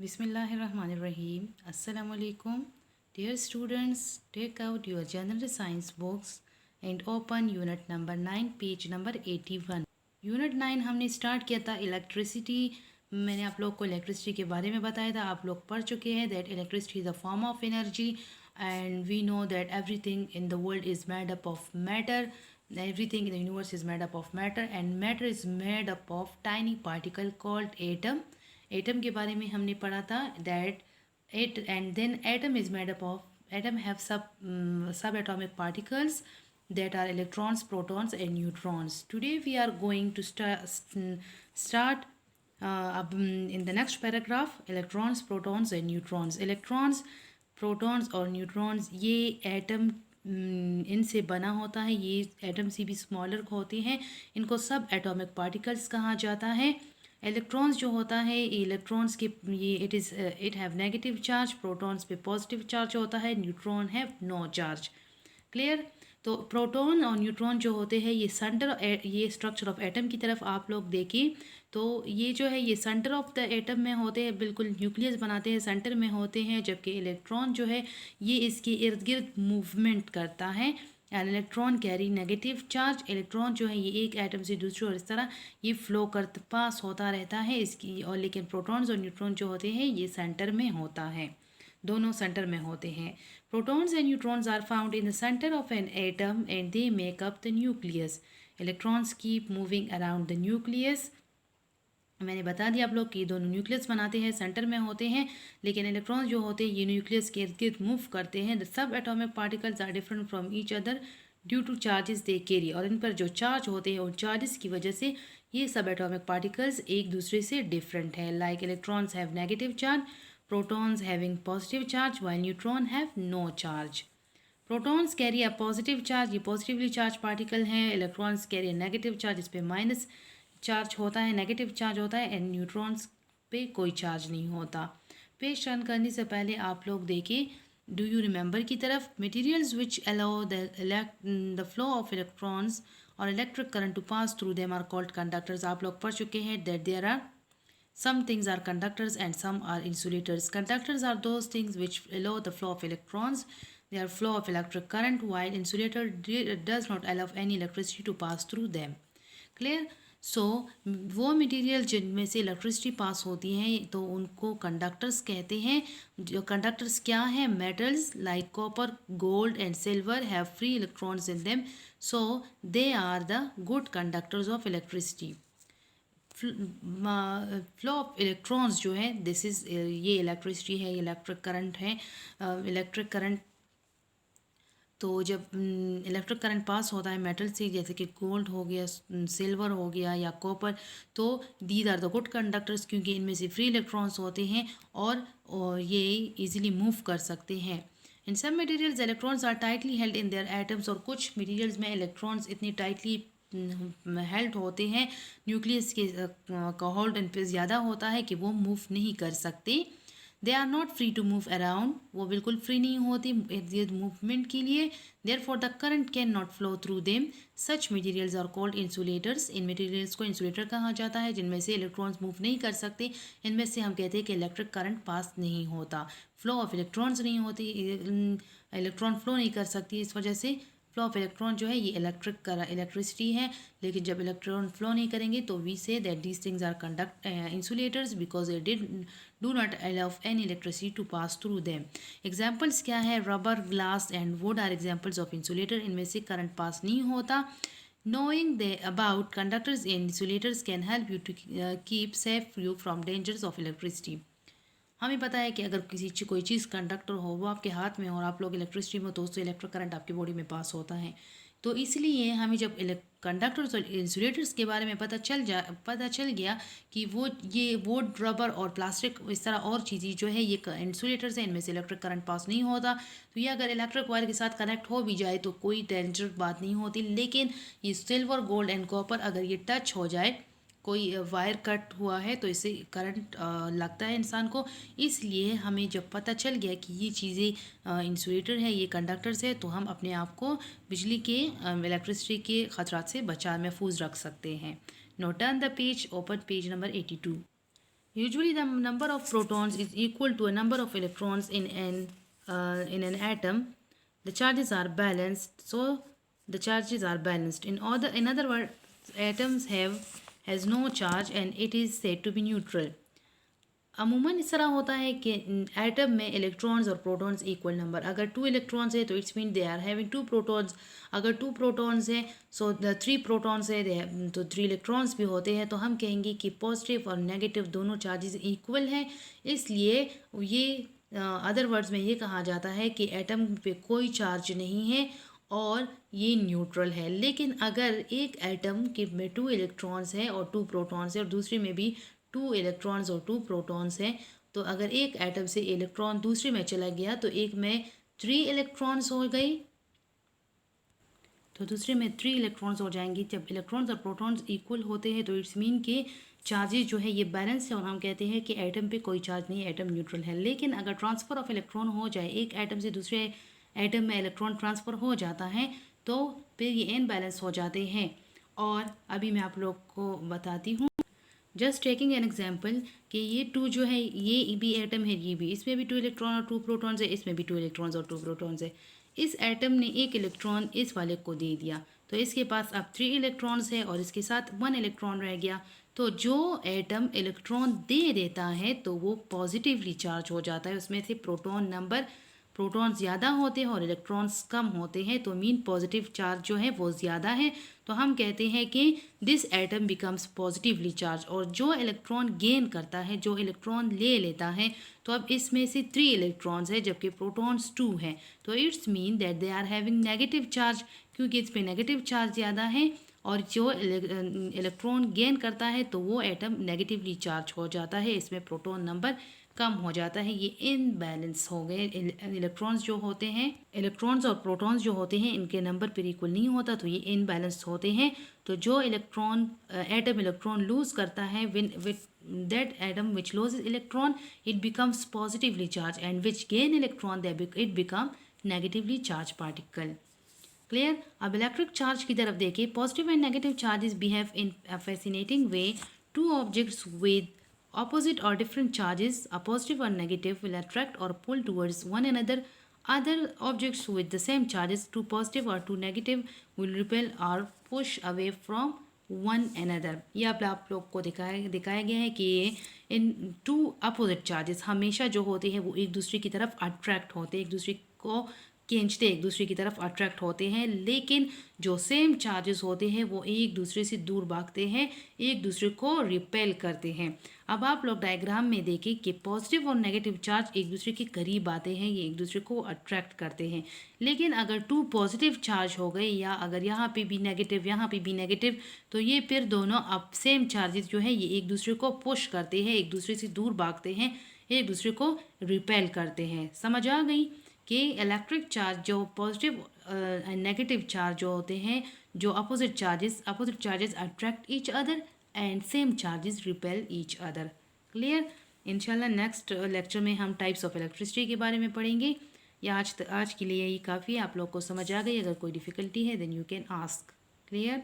Bismillahirrahmanirrahim. Assalamu alaikum. Dear students, take out your general science books and open unit number 9, page number 81. Unit 9 हमने start किया था electricity. मैंने आप लोग को इलेक्ट्रिसिटी के बारे में बताया था, आप लोग पढ़ चुके हैं that electricity is a form of energy and we know that everything in the world is made up of matter, everything in the universe is made up of matter and matter is made up of tiny particle called atom. Atom के बारे में हमने पढ़ा था that at and then atom is made up of atom have sub atomic particles that are electrons, protons and neutrons. Today we are going to start in the next paragraph electrons, protons and neutrons. Electrons, protons और neutrons ये atom इनसे बना होता है, ये atom से भी smaller होते हैं, इनको सब एटॉमिक पार्टिकल्स कहा जाता है। इलेक्ट्रॉन्स जो होता है इलेक्ट्रॉन्स के ये it have negative charge, protons पे पॉजिटिव चार्ज होता है, neutron have no charge. Clear? तो प्रोटॉन और न्यूट्रॉन जो होते हैं ये सेंटर, ये स्ट्रक्चर ऑफ एटम की तरफ आप लोग देखिए तो ये जो है ये सेंटर ऑफ द एटम में होते हैं, बिल्कुल न्यूक्लियस बनाते हैं, सेंटर में होते हैं, जबकि इलेक्ट्रॉन जो है ये इसके इर्द गिर्द मूवमेंट करता है and electron carry negative charge. Electron जो है ये एक एटम से दूसरे और इस तरह ये फ्लो कर पास होता रहता है इसकी, और लेकिन प्रोटॉन्स और न्यूट्रॉन जो होते हैं ये सेंटर में होता है, दोनों सेंटर में होते हैं। Protons and neutrons are found in the centre of an atom and they make up the nucleus. Electrons keep moving around the nucleus. मैंने बता दिया आप लोग कि दोनों न्यूक्लियस बनाते हैं, सेंटर में होते हैं, लेकिन इलेक्ट्रॉन्स जो होते हैं ये न्यूक्लियस के इर्द गिर्द मूव करते हैं। द सब atomic particles are different from each other due to charges they carry, और इन पर जो चार्ज होते हैं उन चार्जेस की वजह से ये सब एटॉमिक पार्टिकल्स एक दूसरे से डिफरेंट है। Like electrons have negative charge, protons having positive charge while neutron have no charge. Protons carry a positive charge, ये positively charged particle हैं। electrons carry a negative charge, इस पे माइनस चार्ज होता है, नेगेटिव चार्ज होता है, and neutrons पे कोई चार्ज नहीं होता। पेज रन करने से पहले आप लोग देखिए डू यू रिमेंबर की तरफ, materials which allow the flow of electrons और electric current to pass through them are called conductors. आप लोग पढ़ चुके हैं that there are some things are conductors and some are insulators. Conductors are those things which allow the flow of electrons, their flow of electric current, while insulator does not allow any electricity to pass through them. Clear? So वो material जिनमें से electricity pass होती हैं तो उनको conductors कहते हैं। जो कंडक्टर्स क्या हैं? Metals like copper, gold and silver have free electrons in them, so they are the good conductors of electricity. Flow of electrons जो है दिस इज़ ये इलेक्ट्रिसिटी है, ये इलेक्ट्रिक करंट है। इलेक्ट्रिक करंट तो जब इलेक्ट्रिक करंट पास होता है मेटल से, जैसे कि गोल्ड हो गया, सिल्वर हो गया या कॉपर, तो these are the good conductors क्योंकि इनमें से फ्री इलेक्ट्रॉन्स होते हैं और ये इजीली मूव कर सकते हैं। इन सब materials electrons are tightly held in their atoms, और कुछ मटेरियल्स में इलेक्ट्रॉन्स इतनी टाइटली हेल्ड होते हैं, न्यूक्लियस के का होल्ड इन पे ज़्यादा होता है कि वो मूव नहीं कर सकते। They are not free to move around, वो बिल्कुल फ्री नहीं होती मूवमेंट के लिए। Therefore the current can not flow through them. Such materials are called insulators. इन मटेरियल्स को इंसुलेटर कहा जाता है जिनमें से इलेक्ट्रॉन्स मूव नहीं कर सकते, इनमें से हम कहते हैं कि इलेक्ट्रिक करंट पास नहीं होता, फ्लो ऑफ इलेक्ट्रॉन्स नहीं होती, इलेक्ट्रॉन फ्लो नहीं कर सकती, इस वजह से फ्लो ऑफ इलेक्ट्रॉन जो है ये इलेक्ट्रिसिटी है। लेकिन जब इलेक्ट्रॉन फ्लो नहीं करेंगे तो we see that these things are conduct insulators because they do not allow any electricity to pass through them. Examples क्या है? Rubber, glass and wood are examples of insulator. इनमें से करंट पास नहीं होता। Knowing about conductors and insulators can help you to keep safe you from dangers of electricity. हमें पता है कि अगर कोई चीज़ कंडक्टर हो, वो आपके हाथ में हो और आप लोग इलेक्ट्रिसिटी में, तो उससे इलेक्ट्रिक करंट आपकी बॉडी में पास होता है। तो इसलिए हमें जब कंडक्टर्स और इंसुलेटर्स के बारे में पता चल गया कि वो ये वुड, रबर और प्लास्टिक इस तरह और चीज़ें जो है ये इंसुलेटर्स हैं, इनमें से इलेक्ट्रिक करंट पास नहीं होता। तो ये अगर इलेक्ट्रिक वायर के साथ कनेक्ट हो भी जाए तो कोई डेंजर बात नहीं होती, लेकिन ये सिल्वर, गोल्ड एंड कॉपर अगर ये टच हो जाए, कोई वायर कट हुआ है तो इससे करंट लगता है इंसान को। इसलिए हमें जब पता चल गया कि ये चीज़ें इंसुलेटर है, ये कंडक्टर्स है, तो हम अपने आप को बिजली के इलेक्ट्रिसिटी के ख़तरात से महफूज रख सकते हैं। No turn the page, open page number 82। Usually, the number of protons is equal to a number of electrons in an atom. The charges are balanced, so the charges are balanced. In other words, atoms has no charge and it is said to be neutral. अमूमन इस तरह होता है कि atom में electrons और protons equal number, अगर 2 electrons है तो it's mean they are having 2 protons, अगर 2 प्रोटॉन्स है सो 3 प्रोटॉन्स है तो 3 इलेक्ट्रॉन्स भी होते हैं, तो हम कहेंगे कि पॉजिटिव और नेगेटिव दोनों चार्जेस इक्वल हैं। इसलिए ये अदर वर्ड्स में ये कहा जाता है कि एटम पे कोई चार्ज नहीं है और ये न्यूट्रल है। लेकिन अगर एक एटम के में 2 इलेक्ट्रॉन्स है और 2 प्रोटॉन्स है और दूसरे में भी 2 इलेक्ट्रॉन्स और 2 प्रोटॉन्स हैं, तो अगर एक एटम से इलेक्ट्रॉन दूसरे में चला गया तो एक में 3 इलेक्ट्रॉन्स हो गई, तो दूसरे में 3 इलेक्ट्रॉन्स हो जाएंगी। जब इलेक्ट्रॉन्स और प्रोटॉन्स इक्वल होते हैं तो इट्स मीन के चार्जेस जो है ये बैलेंस है और हम कहते हैं कि एटम पे कोई चार्ज नहीं है, एटम न्यूट्रल है। लेकिन अगर ट्रांसफ़र ऑफ इलेक्ट्रॉन हो जाए, एक एटम से दूसरे एटम में इलेक्ट्रॉन ट्रांसफ़र हो जाता है, तो फिर ये इनबैलेंस हो जाते हैं। और अभी मैं आप लोग को बताती हूँ, जस्ट टेकिंग एन एग्जाम्पल कि ये 2 जो है ये भी एटम है, ये भी, इसमें भी 2 इलेक्ट्रॉन और 2 प्रोटॉन्स है, इसमें भी 2 इलेक्ट्रॉन्स और 2 प्रोटॉन्स है। इस एटम ने एक इलेक्ट्रॉन इस वाले को दे दिया, तो इसके पास अब 3 इलेक्ट्रॉन्स है और इसके साथ 1 इलेक्ट्रॉन रह गया। तो जो एटम इलेक्ट्रॉन दे देता है तो वो पॉजिटिवली चार्ज हो जाता है, उसमें से प्रोटॉन्स ज़्यादा होते हैं और इलेक्ट्रॉन्स कम होते हैं, तो मीन पॉजिटिव चार्ज जो है वो ज़्यादा है। तो हम कहते हैं कि this atom becomes positively charge. और जो इलेक्ट्रॉन गेन करता है, जो इलेक्ट्रॉन ले लेता है, तो अब इसमें से 3 इलेक्ट्रॉन्स है जबकि प्रोटॉन्स 2 हैं, तो it's mean that they are having negative charge, क्योंकि इस पर नेगेटिव चार्ज ज़्यादा है। और जो इलेक्ट्रॉन गेन करता है तो वो एटम नेगेटिवली चार्ज हो जाता है, इसमें प्रोटॉन नंबर कम हो जाता है। ये इनबैलेंस हो गए। इलेक्ट्रॉन्स जो होते हैं, इलेक्ट्रॉन्स और प्रोटॉन्स जो होते हैं, इनके नंबर पर इक्वल नहीं होता, तो ये इनबैलेंस होते हैं। तो जो एटम इलेक्ट्रॉन लूज करता है, that atom which loses electron it becomes positively charged, and which gain electron it become negatively charged particle. Clear. अब इलेक्ट्रिक चार्ज की तरफ देखिए, positive and negative charges behave in a fascinating way. Two objects with opposite or different charges, a positive or negative, will attract or pull towards one another. Other objects with the same charges, two positive or two negative, will repel or push away from one another. ये आप लोग को दिखाया गया है कि इन 2 opposite charges हमेशा जो होते हैं वो एक दूसरे की तरफ अट्रैक्ट होते हैं, एक दूसरे को खींचते एक दूसरे की तरफ अट्रैक्ट होते हैं। लेकिन जो सेम चार्जेस होते हैं वो एक दूसरे से दूर भागते हैं, एक दूसरे को रिपेल करते हैं। अब आप लोग डायग्राम में देखें कि पॉजिटिव और नेगेटिव चार्ज एक दूसरे के करीब आते हैं, ये एक दूसरे को अट्रैक्ट करते हैं। लेकिन अगर 2 पॉजिटिव चार्ज हो गए, या अगर यहाँ पे भी नेगेटिव यहाँ पे भी नेगेटिव, तो ये फिर दोनों अब सेम चार्जेस जो है ये एक दूसरे को पुश करते हैं, एक दूसरे से दूर भागते हैं, एक दूसरे को रिपेल करते हैं। समझ आ गई कि इलेक्ट्रिक चार्ज जो पॉजिटिव एंड नेगेटिव चार्ज जो होते हैं, जो opposite charges attract each other and same charges repel each other. Clear. इंशाल्लाह नेक्स्ट लेक्चर में हम टाइप्स ऑफ इलेक्ट्रिसिटी के बारे में पढ़ेंगे। या आज के लिए यही काफ़ी है। आप लोग को समझ आ गई? अगर कोई डिफ़िकल्टी है then you can ask. Clear.